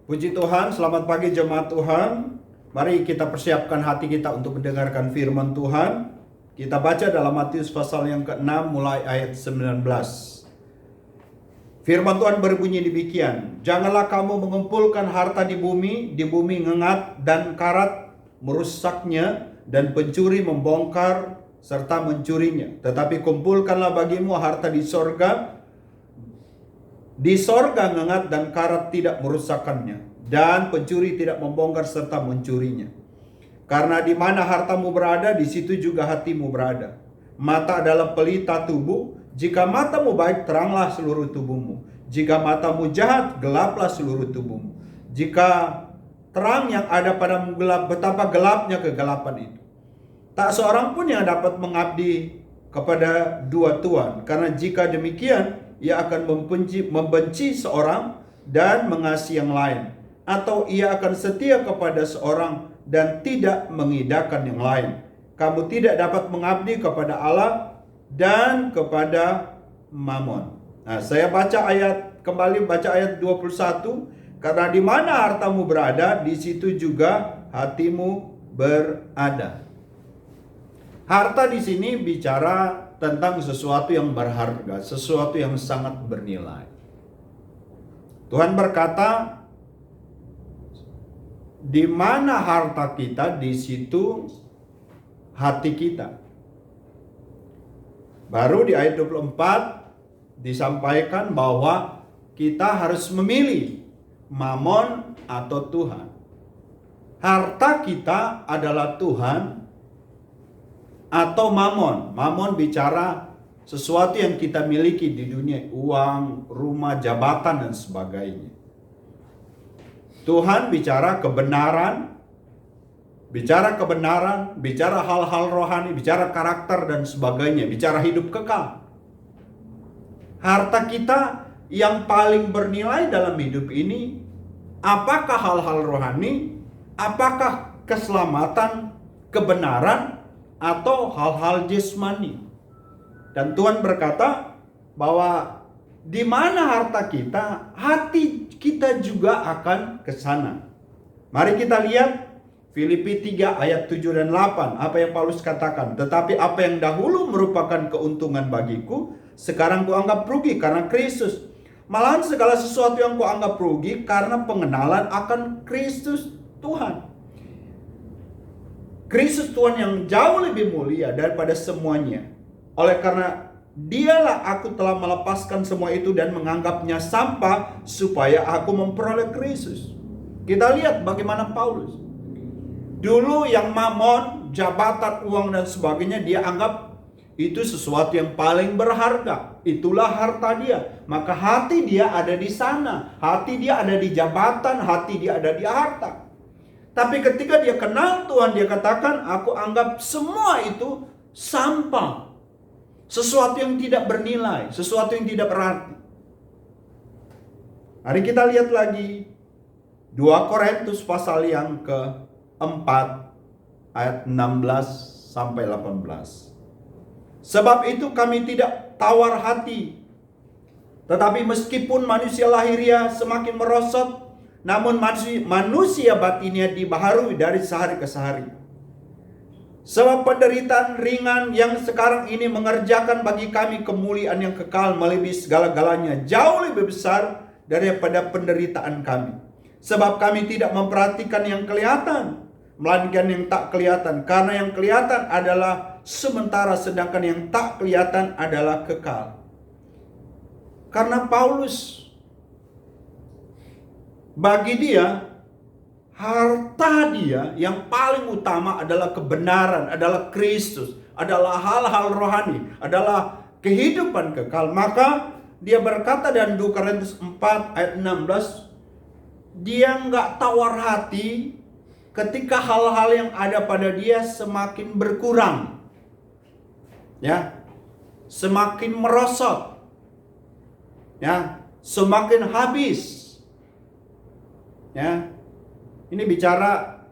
Puji Tuhan, selamat pagi jemaat Tuhan. Mari kita persiapkan hati kita untuk mendengarkan firman Tuhan. Kita baca dalam Matius pasal yang ke-6 mulai ayat 19. Firman Tuhan berbunyi demikian, "Janganlah kamu mengumpulkan harta di bumi ngengat dan karat merusaknya dan pencuri membongkar serta mencurinya. Tetapi kumpulkanlah bagimu harta di sorga. Di sorga ngengat dan karat tidak merusakkannya, dan pencuri tidak membongkar serta mencurinya. Karena di mana hartamu berada, di situ juga hatimu berada. Mata adalah pelita tubuh. Jika matamu baik, teranglah seluruh tubuhmu. Jika matamu jahat, gelaplah seluruh tubuhmu. Jika terang yang ada padamu gelap, betapa gelapnya kegelapan itu. Tak seorang pun yang dapat mengabdi kepada dua tuan, karena jika demikian, ia akan membenci seorang dan mengasihi yang lain, atau ia akan setia kepada seorang dan tidak mengidahkan yang lain. Kamu tidak dapat mengabdi kepada Allah dan kepada Mammon." Nah, saya kembali baca ayat 21. Karena di mana hartamu berada, di situ juga hatimu berada. Harta di sini bicara tentang sesuatu yang berharga, sesuatu yang sangat bernilai. Tuhan berkata, di mana harta kita, di situ hati kita. Baru di ayat 24 disampaikan bahwa kita harus memilih Mammon atau Tuhan. Harta kita adalah Tuhan atau Mammon. Mammon bicara sesuatu yang kita miliki di dunia, uang, rumah, jabatan, dan sebagainya. Tuhan bicara kebenaran, bicara hal-hal rohani, bicara karakter dan sebagainya, bicara hidup kekal. Harta kita yang paling bernilai dalam hidup ini, apakah hal-hal rohani, apakah keselamatan, kebenaran, atau hal-hal jasmani. Dan Tuhan berkata bahwa di mana harta kita, hati kita juga akan ke sana. Mari kita lihat Filipi 3 ayat 7 dan 8. Apa yang Paulus katakan? "Tetapi apa yang dahulu merupakan keuntungan bagiku, sekarang kuanggap rugi karena Kristus. Malahan segala sesuatu yang kuanggap rugi karena pengenalan akan Kristus Tuhan." Kristus Tuhan yang jauh lebih mulia daripada semuanya. Oleh karena Dialah aku telah melepaskan semua itu dan menganggapnya sampah supaya aku memperoleh Kristus. Kita lihat bagaimana Paulus. Dulu yang Mammon, jabatan, uang dan sebagainya, dia anggap itu sesuatu yang paling berharga. Itulah harta dia. Maka hati dia ada di sana. Hati dia ada di jabatan, hati dia ada di harta. Tapi ketika dia kenal Tuhan, dia katakan, aku anggap semua itu sampah. Sesuatu yang tidak bernilai, sesuatu yang tidak berarti. Mari kita lihat lagi 2 Korintus pasal yang keempat ayat 16 sampai 18. "Sebab itu kami tidak tawar hati, tetapi meskipun manusia lahiriah semakin merosot, namun manusia batinnya dibaharui dari sehari ke sehari. Sebab penderitaan ringan yang sekarang ini mengerjakan bagi kami kemuliaan yang kekal melebihi segala-galanya, jauh lebih besar daripada penderitaan kami. Sebab kami tidak memperhatikan yang kelihatan, melainkan yang tak kelihatan. Karena yang kelihatan adalah sementara, sedangkan yang tak kelihatan adalah kekal." Karena Paulus, bagi dia, harta dia yang paling utama adalah kebenaran, adalah Kristus, adalah hal-hal rohani, adalah kehidupan kekal. Maka dia berkata dalam 2 Korintus 4 ayat 16, dia nggak tawar hati ketika hal-hal yang ada pada dia semakin berkurang, ya, semakin merosot, ya, semakin habis, ya. Ini bicara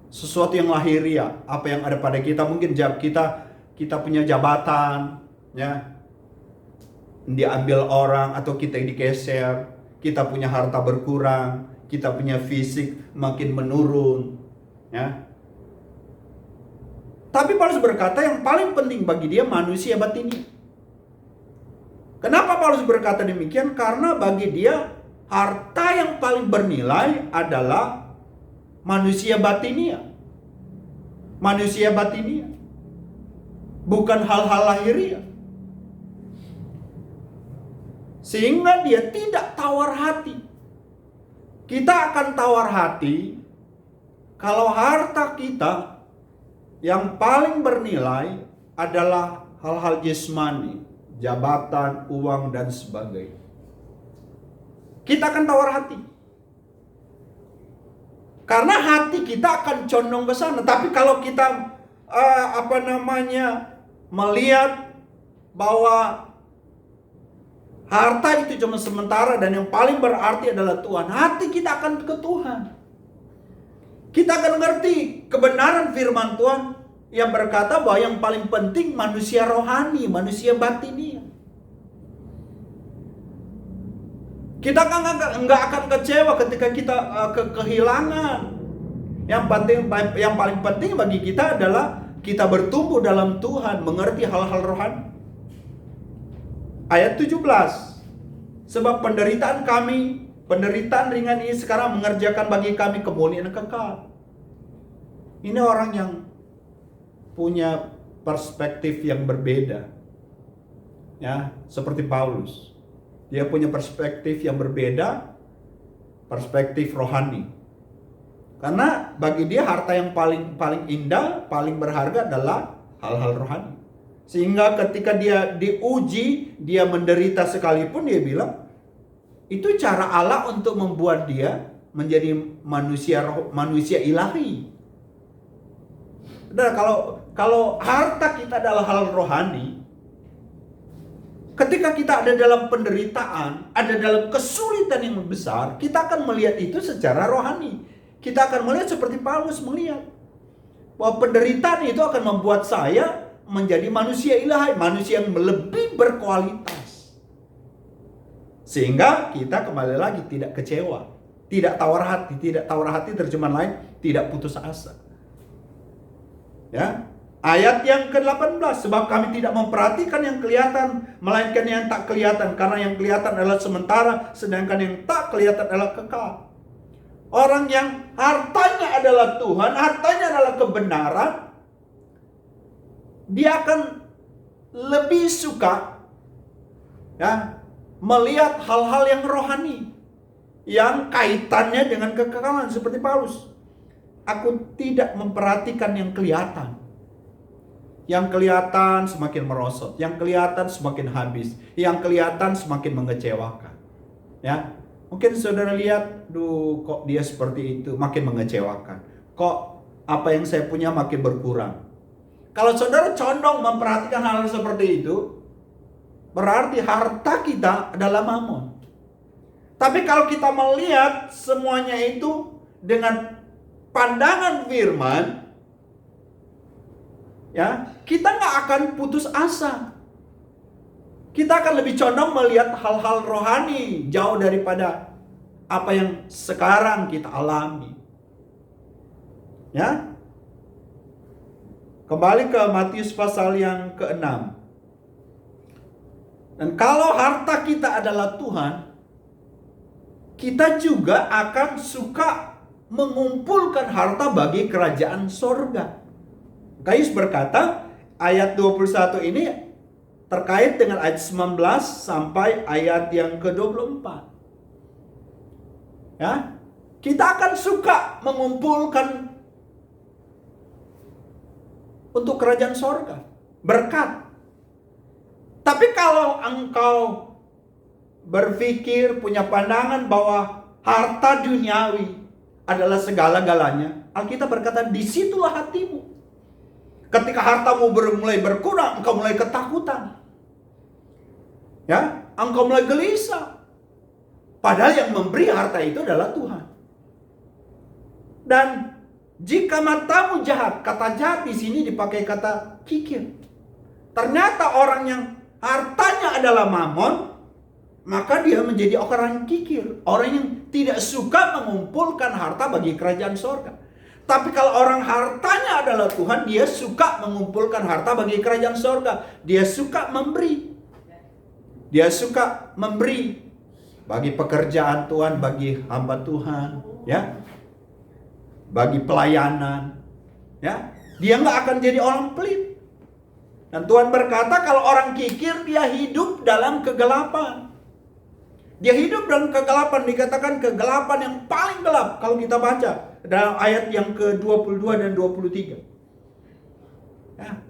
sesuatu yang lahiriah, apa yang ada pada kita. Mungkin kita punya jabatan, ya, diambil orang atau kita digeser. kita punya harta berkurang, kita punya fisik makin menurun, ya. Tapi Paulus berkata yang paling penting bagi dia manusia batini. Kenapa Paulus berkata demikian? Karena bagi dia harta yang paling bernilai adalah manusia batinia. Manusia batinia. Bukan hal-hal lahiriah. Sehingga dia tidak tawar hati. Kita akan tawar hati kalau harta kita yang paling bernilai adalah hal-hal jasmani, jabatan, uang, dan sebagainya. Kita akan tawar hati. Karena hati kita akan condong ke sana. Tapi kalau kita melihat bahwa harta itu cuma sementara dan yang paling berarti adalah Tuhan, hati kita akan ke Tuhan. Kita akan ngerti kebenaran firman Tuhan yang berkata bahwa yang paling penting manusia rohani, manusia batini. Kita nggak akan kecewa ketika kita kehilangan. Yang paling penting bagi kita adalah kita bertumbuh dalam Tuhan, mengerti hal-hal rohani. Ayat 17. Sebab penderitaan ringan ini sekarang mengerjakan bagi kami kemuliaan kekal. Ini orang yang punya perspektif yang berbeda. Ya, seperti Paulus. Dia punya perspektif yang berbeda, perspektif rohani. Karena bagi dia harta yang paling indah, paling berharga adalah hal-hal rohani. Sehingga ketika dia diuji, dia menderita sekalipun, dia bilang itu cara Allah untuk membuat dia menjadi manusia ilahi. Nah, kalau harta kita adalah hal rohani, ketika kita ada dalam penderitaan, ada dalam kesulitan yang besar, kita akan melihat itu secara rohani. Kita akan melihat seperti Paulus melihat bahwa penderitaan itu akan membuat saya menjadi manusia ilahi, manusia yang lebih berkualitas. Sehingga kita kembali lagi tidak kecewa, tidak tawar hati terjemahan lain, tidak putus asa. Ya. Ayat yang ke-18, sebab kami tidak memperhatikan yang kelihatan, melainkan yang tak kelihatan, karena yang kelihatan adalah sementara, sedangkan yang tak kelihatan adalah kekal. Orang yang hartanya adalah Tuhan, hartanya adalah kebenaran, dia akan lebih suka ya melihat hal-hal yang rohani, yang kaitannya dengan kekekalan, seperti Paulus. Aku tidak memperhatikan yang kelihatan. Yang kelihatan semakin merosot, yang kelihatan semakin habis, yang kelihatan semakin mengecewakan. Ya, mungkin saudara lihat, kok dia seperti itu, makin mengecewakan. Kok apa yang saya punya makin berkurang. Kalau saudara condong memperhatikan hal seperti itu, berarti harta kita adalah mamon. Tapi kalau kita melihat semuanya itu dengan pandangan firman, ya, kita nggak akan putus asa. Kita akan lebih condong melihat hal-hal rohani jauh daripada apa yang sekarang kita alami. Ya. Kembali ke Matius pasal yang ke-6. Dan kalau harta kita adalah Tuhan, kita juga akan suka mengumpulkan harta bagi kerajaan sorga. Yesus berkata, ayat 21 ini terkait dengan ayat 19 sampai ayat yang ke-24. Ya, kita akan suka mengumpulkan untuk kerajaan sorga, berkat. Tapi kalau engkau berpikir, punya pandangan bahwa harta duniawi adalah segala-galanya, Alkitab berkata, disitulah hatimu. Ketika hartamu mulai berkurang, engkau mulai ketakutan. Ya, engkau mulai gelisah. Padahal yang memberi harta itu adalah Tuhan. Dan jika matamu jahat, kata jahat di sini dipakai kata kikir. Ternyata orang yang hartanya adalah mamon, maka dia menjadi orang kikir, orang yang tidak suka mengumpulkan harta bagi kerajaan sorga. Tapi kalau orang hartanya adalah Tuhan, dia suka mengumpulkan harta bagi kerajaan sorga. Dia suka memberi. Dia suka memberi bagi pekerjaan Tuhan, bagi hamba Tuhan, ya, bagi pelayanan, ya. Dia nggak akan jadi orang pelit. Dan Tuhan berkata kalau orang kikir dia hidup dalam kegelapan. Dia hidup dalam kegelapan, dikatakan kegelapan yang paling gelap kalau kita baca dalam ayat yang ke-22 dan 23. Ya.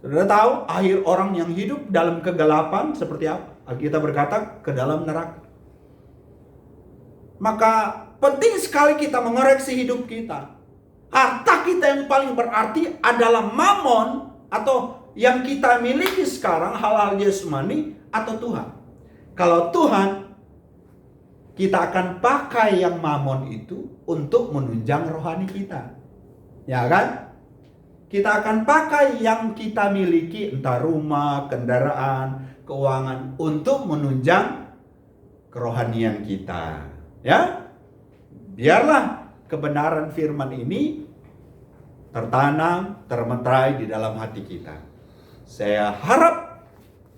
Saudara tahu akhir orang yang hidup dalam kegelapan seperti apa? Alkitab berkata ke dalam neraka. Maka penting sekali kita mengoreksi hidup kita. Harta kita yang paling berarti adalah mamon atau yang kita miliki sekarang, hal-hal jasmani atau Tuhan. Kalau Tuhan, kita akan pakai yang mamon itu untuk menunjang rohani kita. Ya kan? Kita akan pakai yang kita miliki, entah rumah, kendaraan, keuangan, untuk menunjang kerohanian kita. Ya? Biarlah kebenaran firman ini tertanam, termeterai di dalam hati kita. Saya harap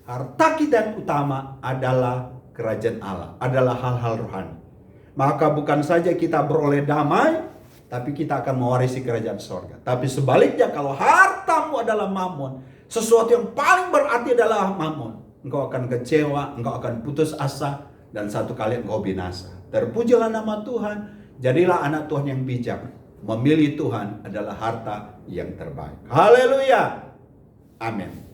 harta kita yang utama adalah kerajaan Allah, adalah hal-hal rohani. Maka bukan saja kita beroleh damai, tapi kita akan mewarisi kerajaan sorga. Tapi sebaliknya, kalau hartamu adalah mamon, sesuatu yang paling berarti adalah mamon, engkau akan kecewa, engkau akan putus asa, dan satu kali engkau binasa. Terpujilah nama Tuhan. Jadilah anak Tuhan yang bijak. Memilih Tuhan adalah harta yang terbaik. Haleluya. Amin.